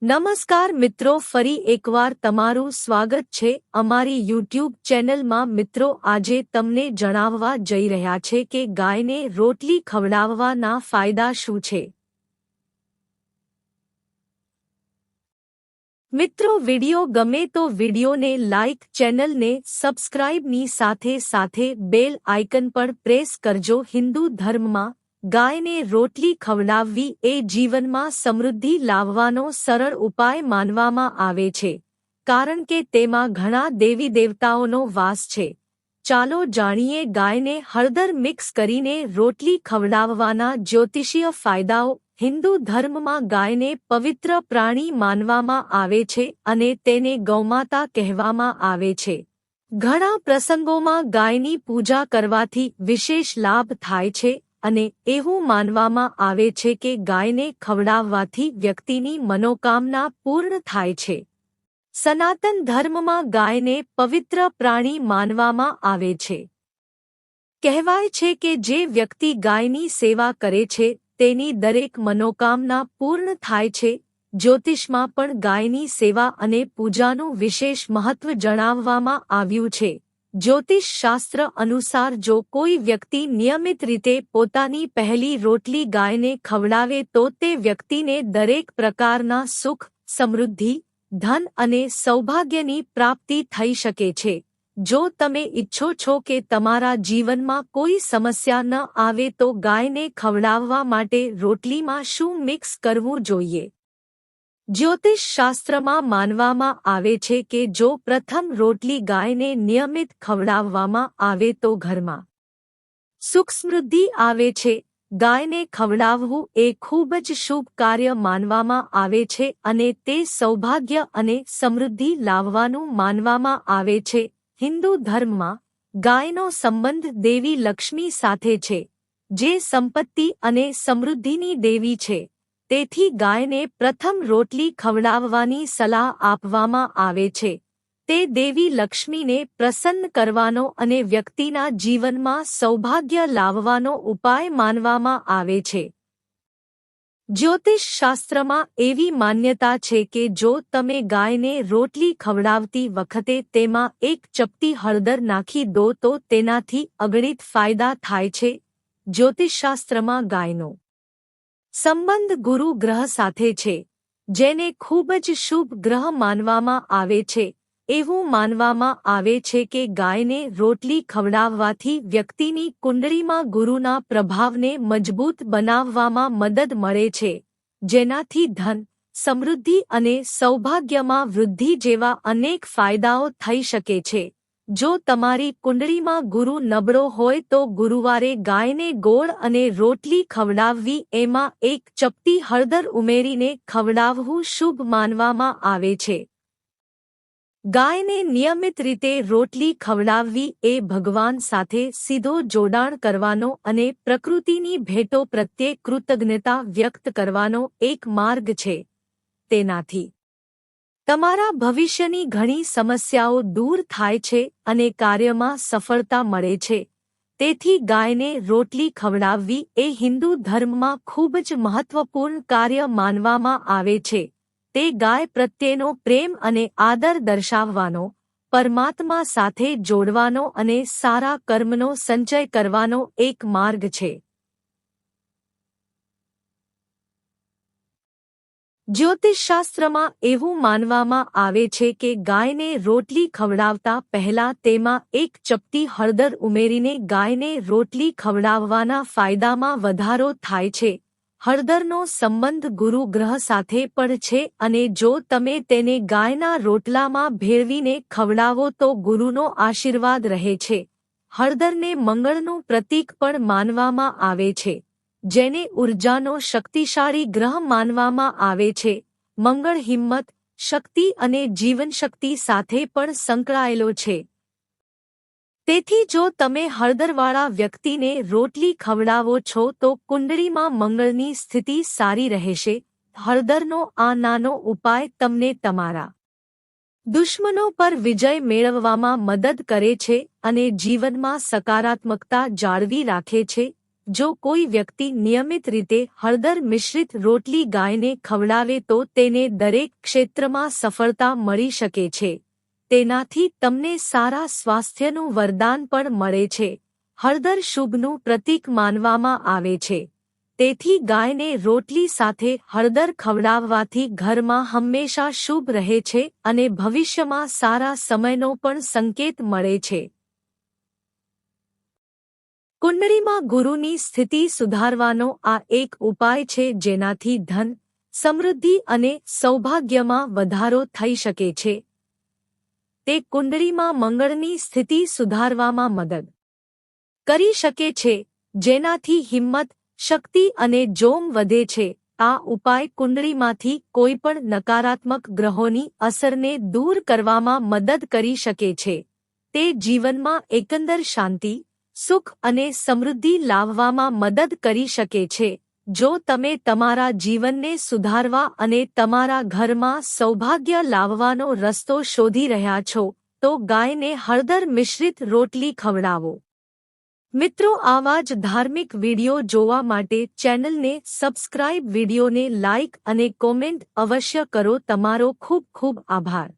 નમસ્કાર મિત્રો, ફરી એકવાર તમારું સ્વાગત છે અમારી યુટ્યુબ ચેનલમાં। મિત્રો, આજે તમને જણાવવા જઈ રહ્યા છે કે ગાયને રોટલી ખવડાવવાના ફાયદા શું છે। મિત્રો, વિડિયો ગમે તો વિડિયોને લાઇક, ચેનલને સબસ્ક્રાઇબની સાથે સાથે બેલ આઇકન પર પ્રેસ કરજો। હિન્દુ ધર્મમાં ગાયને રોટલી ખવડાવવી એ જીવનમાં સમૃદ્ધિ લાવવાનો સરળ ઉપાય માનવામાં આવે છે, કારણ કે તેમાં ઘણા દેવી દેવતાઓનો વાસ છે। ચાલો જાણીએ ગાયને હળદર મિક્સ કરીને રોટલી ખવડાવવાના જ્યોતિષીય ફાયદાઓ। હિન્દુ ધર્મમાં ગાયને પવિત્ર પ્રાણી માનવામાં આવે છે અને તેને ગૌમાતા કહેવામાં આવે છે। ઘણા પ્રસંગોમાં ગાયની પૂજા કરવાથી વિશેષ લાભ થાય છે અને એવું માનવામાં આવે છે કે ગાયને ખવડાવવાથી વ્યક્તિની મનોકામના પૂર્ણ થાય છે। સનાતન ધર્મમાં ગાયને પવિત્ર પ્રાણી માનવામાં આવે છે। કહેવાય છે કે જે વ્યક્તિ ગાયની સેવા કરે છે તેની દરેક મનોકામના પૂર્ણ થાય છે। જ્યોતિષમાં પણ ગાયની સેવા અને પૂજાનું વિશેષ મહત્વ જણાવવામાં આવ્યું છે। જ્યોતિષ શાસ્ત્ર અનુસાર જો કોઈ વ્યક્તિ નિયમિત રીતે પોતાની પહેલી રોટલી ગાયને ખવડાવે તો તે વ્યક્તિને દરેક પ્રકારના સુખ, સમૃદ્ધિ, ધન અને સૌભાગ્યની પ્રાપ્તિ થઈ શકે છે। જો તમે ઈચ્છો છો કે તમારા જીવનમાં કોઈ સમસ્યા ન આવે તો ગાયને ખવડાવવા માટે રોટલીમાં શું મિક્સ કરવું જોઈએ। જ્યોતિષ શાસ્ત્રમાં માનવામાં આવે છે કે જો પ્રથમ રોટલી ગાયને નિયમિત ખવડાવવામાં આવે તો ઘરમાં સુખ સમૃદ્ધિ આવે છે। ગાયને ખવડાવવું એ ખૂબ જ શુભ કાર્ય માનવામાં આવે છે અને તે સૌભાગ્ય અને સમૃદ્ધિ લાવવાનું માનવામાં આવે છે। હિન્દુ ધર્મમાં ગાયનો સંબંધ દેવી લક્ષ્મી સાથે છે, જે સંપત્તિ અને સમૃદ્ધિની દેવી છે। તેથી ગાયને પ્રથમ રોટલી ખવડાવવાની સલાહ આપવામાં આવે છે। તે દેવી લક્ષ્મીને પ્રસન્ન કરવાનો અને વ્યક્તિના જીવનમાં સૌભાગ્ય લાવવાનો ઉપાય માનવામાં આવે છે। જ્યોતિષ શાસ્ત્રમાં એવી માન્યતા છે કે જો તમે ગાયને રોટલી ખવડાવતી વખતે તેમાં એક ચપટી હળદર નાખી દો તો તેનાથી અગણિત ફાયદા થાય છે। જ્યોતિષશાસ્ત્રમાં ગાયનો સંબંધ ગુરુ ગ્રહ સાથે છે, જેને ખૂબ જ શુભ ગ્રહ માનવામાં આવે છે। એવું માનવામાં આવે છે કે ગાયને રોટલી ખવડાવવાથી વ્યક્તિની કુંડળીમાં ગુરુના પ્રભાવને મજબૂત બનાવવામાં મદદ મળે છે, જેનાથી ધન, સમૃદ્ધિ અને સૌભાગ્યમાં વૃદ્ધિ જેવા અનેક ફાયદાઓ થઈ શકે છે। જો તમારી કુંડળીમાં ગુરુ નબળો હોય તો ગુરુવારે ગાયને ગોળ અને રોટલી ખવડાવવી, એમાં એક ચપટી હળદર ઉમેરીને ખવડાવવું શુભ માનવામાં આવે છે। ગાયને નિયમિત રીતે રોટલી ખવડાવવી એ ભગવાન સાથે સીધો જોડાણ કરવાનો અને પ્રકૃતિની ભેટો પ્રત્યે કૃતજ્ઞતા વ્યક્ત કરવાનો એક માર્ગ છે। તેનાથી તમારા ભવિષ્યની ઘણી સમસ્યાઓ દૂર થાય છે અને કાર્યમાં સફળતા મળે છે। તેથી ગાયને રોટલી ખવડાવવી એ હિન્દુ ધર્મમાં ખૂબ જ મહત્વપૂર્ણ કાર્ય માનવામાં આવે છે। તે ગાય પ્રત્યેનો પ્રેમ અને આદર દર્શાવવાનો, પરમાત્મા સાથે જોડવાનો અને સારા કર્મનો સંચય કરવાનો એક માર્ગ છે। જ્યોતિષશાસ્ત્રમાં એવું માનવામાં આવે છે કે ગાયને રોટલી ખવડાવતા પહેલા તેમાં એક ચપટી હળદર ઉમેરીને ગાયને રોટલી ખવડાવવાના ફાયદામાં વધારો થાય છે। હળદરનો સંબંધ ગુરુ ગ્રહ સાથે પણ છે અને જો તમે તેને ગાયના રોટલામાં ભેળવીને ખવડાવો તો ગુરુનો આશીર્વાદ રહે છે। હળદરને મંગળનું પ્રતીક પણ માનવામાં આવે છે, જેને ઊર્જાનો શક્તિશાળી ગ્રહ માનવામાં આવે છે। મંગળ હિંમત, શક્તિ અને જીવનશક્તિ સાથે પણ સંકળાયેલો છે। તેથી જો તમે હળદરવાળા વ્યક્તિને રોટલી ખવડાવો છો તો કુંડળીમાં મંગળની સ્થિતિ સારી રહેશે। હળદરનો આ નાનો ઉપાય તમને તમારા દુશ્મનો પર વિજય મેળવવામાં મદદ કરે છે અને જીવનમાં સકારાત્મકતા જાળવી રાખે છે। જો કોઈ વ્યક્તિ નિયમિત રીતે હળદર મિશ્રિત રોટલી ગાયને ખવડાવે તો તેને દરેક ક્ષેત્રમાં સફળતા મળી શકે છે. તેનાથી તમને સારા સ્વાસ્થ્યનું વરદાન પણ મળે છે. હળદર શુભનું પ્રતીક માનવામાં આવે છે. તેથી ગાયને રોટલી સાથે હળદર ખવડાવવાથી ઘરમાં હંમેશા શુભ રહે છે અને ભવિષ્યમાં સારા સમયનો પણ સંકેત મળે છે. કુંડળીમાં ગુરુની સ્થિતિ સુધારવાનો આ એક ઉપાય છે જેનાથી ધન, સમૃદ્ધિ અને સૌભાગ્યમાં વધારો થઈ શકે છે. તે કુંડળીમાં મંગળની સ્થિતિ સુધારવામાં મદદ કરી શકે છે, જેનાથી હિંમત, શક્તિ અને જોમ વધે છે. આ ઉપાય કુંડળીમાંથી કોઈપણ નકારાત્મક ગ્રહોની અસરને દૂર કરવામાં મદદ કરી શકે છે. તે જીવનમાં એકંદર શાંતિ, સુખ અને સમૃદ્ધિ લાવવામાં મદદ કરી શકે છે. જો તમે તમારા જીવનને સુધારવા અને તમારા ઘરમાં સૌભાગ્ય લાવવાનો રસ્તો શોધી રહ્યા છો, તો ગાયને હળદર મિશ્રિત રોટલી ખવડાવો. મિત્રો, આવા જ ધાર્મિક વિડિયો જોવા માટે ચેનલને સબસ્ક્રાઇબ, વિડિયોને લાઇક અને કોમેન્ટ અવશ્ય કરો. તમારો ખૂબ ખૂબ આભાર.